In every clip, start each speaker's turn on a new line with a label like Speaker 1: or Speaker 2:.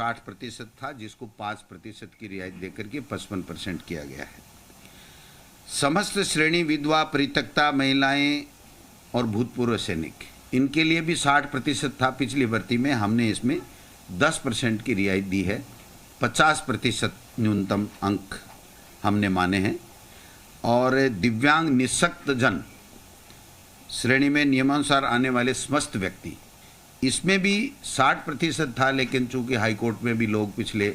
Speaker 1: 60% था, जिसको 5% की रियायत देकर के 55% किया गया है। समस्त श्रेणी विधवा, परित्यक्ता महिलाएं और भूतपूर्व सैनिक, इनके लिए भी 60% था पिछली भर्ती में। हमने इसमें 10% की रियायत दी है। 50% न्यूनतम अंक हमने माने हैं। और दिव्यांग निःशक्त जन श्रेणी में नियमानुसार आने वाले समस्त व्यक्ति, इसमें भी 60% था, लेकिन चूंकि हाईकोर्ट में भी लोग पिछले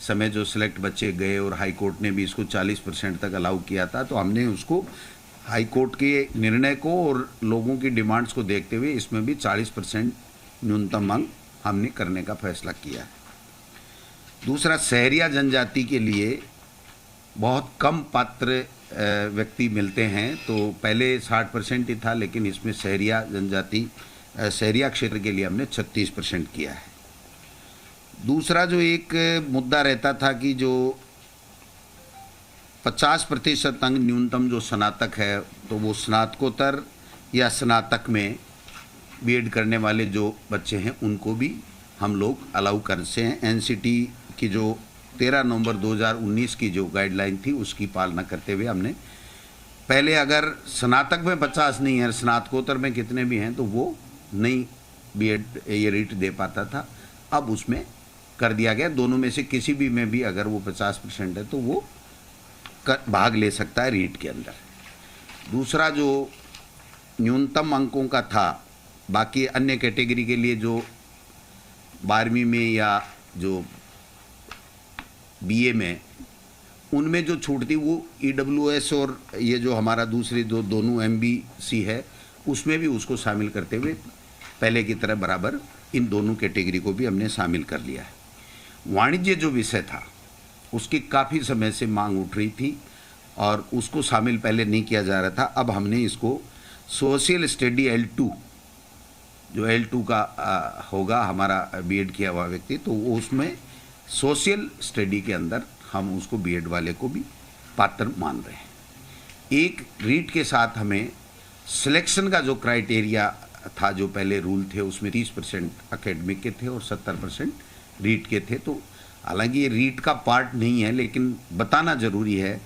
Speaker 1: समय जो सिलेक्ट बच्चे गए और हाईकोर्ट ने भी इसको 40% तक अलाउ किया था, तो हमने उसको हाईकोर्ट के निर्णय को और लोगों की डिमांड्स को देखते हुए इसमें भी 40% न्यूनतम अंक हमने करने का फैसला किया है। दूसरा, सहरिया जनजाति के लिए बहुत कम पात्र व्यक्ति मिलते हैं, तो पहले 60% ही था, लेकिन इसमें सहरिया जनजाति, सहरिया क्षेत्र के लिए हमने 36% किया है। दूसरा जो एक मुद्दा रहता था कि जो 50% अंक न्यूनतम जो स्नातक है, तो वो स्नातकोत्तर या स्नातक में बीएड करने वाले जो बच्चे हैं उनको भी हम लोग अलाउ कर से हैं। एनसीटी की जो 13 नवंबर 2019 की जो गाइडलाइन थी उसकी पालना करते हुए हमने पहले अगर स्नातक में 50 नहीं है, स्नातकोत्तर में कितने भी हैं, तो वो नहीं बीएड ये रीट दे पाता था। अब उसमें कर दिया गया, दोनों में से किसी भी में भी अगर वो 50% है तो वो भाग ले सकता है रीट के अंदर। दूसरा जो न्यूनतम अंकों का था, बाकी अन्य कैटेगरी के लिए जो 12वीं में या जो बीए में, उनमें जो छूट थी वो ईडब्ल्यूएस और ये जो हमारा दूसरी दोनों एमबीसी है उसमें भी उसको शामिल करते हुए पहले की तरह बराबर इन दोनों कैटेगरी को भी हमने शामिल कर लिया है। वाणिज्य जो विषय था उसकी काफ़ी समय से मांग उठ रही थी और उसको शामिल पहले नहीं किया जा रहा था। अब हमने इसको सोशल स्टडी L2, जो L2 का होगा हमारा बीएड किया हुआ व्यक्ति, तो वो उसमें सोशल स्टडी के अंदर हम उसको बीएड वाले को भी पात्र मान रहे हैं। एक रीट के साथ हमें सिलेक्शन का जो क्राइटेरिया था, जो पहले रूल थे उसमें 30% एकेडमिक के थे और 70% रीट के थे। तो हालांकि ये रीट का पार्ट नहीं है, लेकिन बताना ज़रूरी है,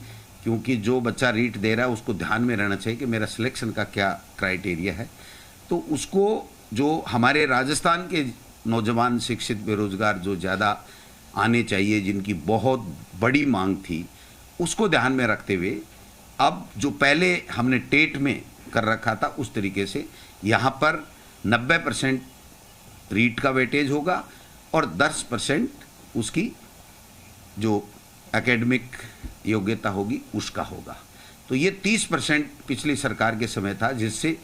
Speaker 1: क्योंकि जो बच्चा रीट दे रहा है उसको ध्यान में रहना चाहिए कि मेरा सिलेक्शन का क्या क्राइटेरिया है। तो उसको जो हमारे राजस्थान के नौजवान शिक्षित बेरोजगार जो ज़्यादा आने चाहिए, जिनकी बहुत बड़ी मांग थी, उसको ध्यान में रखते हुए अब जो पहले हमने टेट में कर रखा था उस तरीके से यहाँ पर 90% रीट का वेटेज होगा और 10% उसकी जो एकेडमिक योग्यता होगी उसका होगा। तो ये 30% पिछली सरकार के समय था, जिससे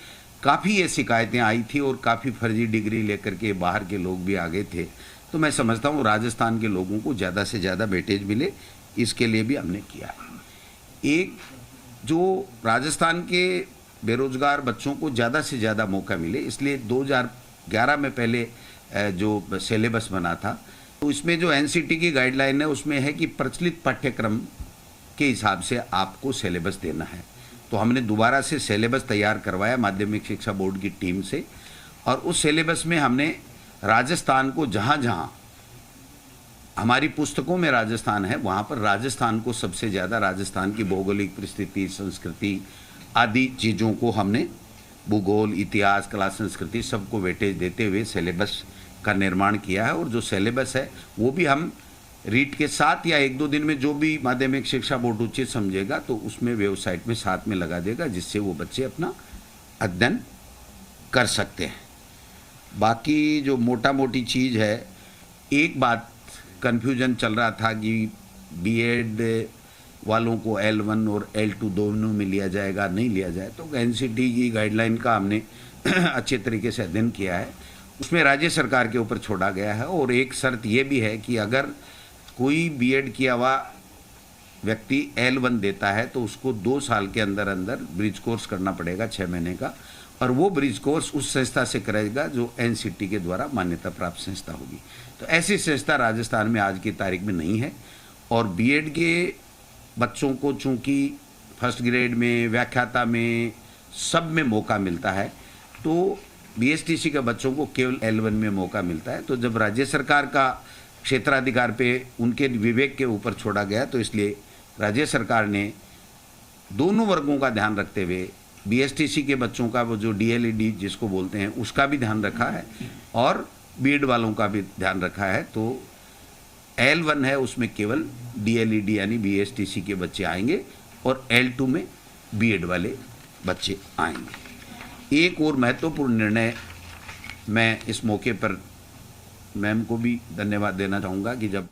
Speaker 1: काफ़ी ये शिकायतें आई थी और काफ़ी फर्जी डिग्री लेकर के बाहर के लोग भी आ गए थे। तो मैं समझता हूँ राजस्थान के लोगों को ज़्यादा से ज़्यादा वेटेज मिले, इसके लिए भी हमने किया है। एक जो राजस्थान के बेरोजगार बच्चों को ज़्यादा से ज़्यादा मौका मिले, इसलिए 2011 में पहले जो सिलेबस बना था, तो इसमें जो एनसीटी की गाइडलाइन है उसमें है कि प्रचलित पाठ्यक्रम के हिसाब से आपको सिलेबस देना है। तो हमने दोबारा से सिलेबस तैयार करवाया माध्यमिक शिक्षा बोर्ड की टीम से, और उस सिलेबस में हमने राजस्थान को, जहाँ जहाँ हमारी पुस्तकों में राजस्थान है, वहाँ पर राजस्थान को सबसे ज़्यादा, राजस्थान की भौगोलिक परिस्थिति, संस्कृति आदि चीज़ों को हमने, भूगोल, इतिहास, कला, संस्कृति, सबको वेटेज देते हुए सिलेबस का निर्माण किया है। और जो सिलेबस है वो भी हम रीट के साथ या 1-2 दिन में जो भी माध्यमिक शिक्षा बोर्ड उचित समझेगा तो उसमें वेबसाइट में साथ में लगा देगा, जिससे वो बच्चे अपना अध्ययन कर सकते हैं। बाकी जो मोटा मोटी चीज़ है, एक बात कन्फ्यूजन चल रहा था कि बीएड वालों को L1 और L2 दोनों में लिया जाएगा, नहीं लिया जाए। तो एनसीटी की गाइडलाइन का हमने अच्छे तरीके से अध्ययन किया है, उसमें राज्य सरकार के ऊपर छोड़ा गया है। और एक शर्त ये भी है कि अगर कोई बीएड किया हुआ व्यक्ति L1 देता है तो उसको 2 साल के अंदर अंदर ब्रिज कोर्स करना पड़ेगा, 6 महीने का, और वो ब्रिज कोर्स उस संस्था से करेगा जो एनसीटी के द्वारा मान्यता प्राप्त संस्था होगी। तो ऐसी संस्था राजस्थान में आज की तारीख में नहीं है। और बीएड के बच्चों को चूँकि फर्स्ट ग्रेड में, व्याख्याता में, सब में मौका मिलता है, तो बीएसटीसी के बच्चों को केवल L1 में मौका मिलता है। तो जब राज्य सरकार का क्षेत्राधिकार पे उनके विवेक के ऊपर छोड़ा गया, तो इसलिए राज्य सरकार ने दोनों वर्गों का ध्यान रखते हुए बीएसटीसी के बच्चों का वो जो डीएलईडी जिसको बोलते हैं उसका भी ध्यान रखा है और बीएड वालों का भी ध्यान रखा है। तो L1 है उसमें केवल डीएलईडी यानी बीएसटीसी के बच्चे आएंगे और L2 में बीएड वाले बच्चे आएंगे। एक और महत्वपूर्ण निर्णय, मैं इस मौके पर मैम को भी धन्यवाद देना चाहूँगा कि जब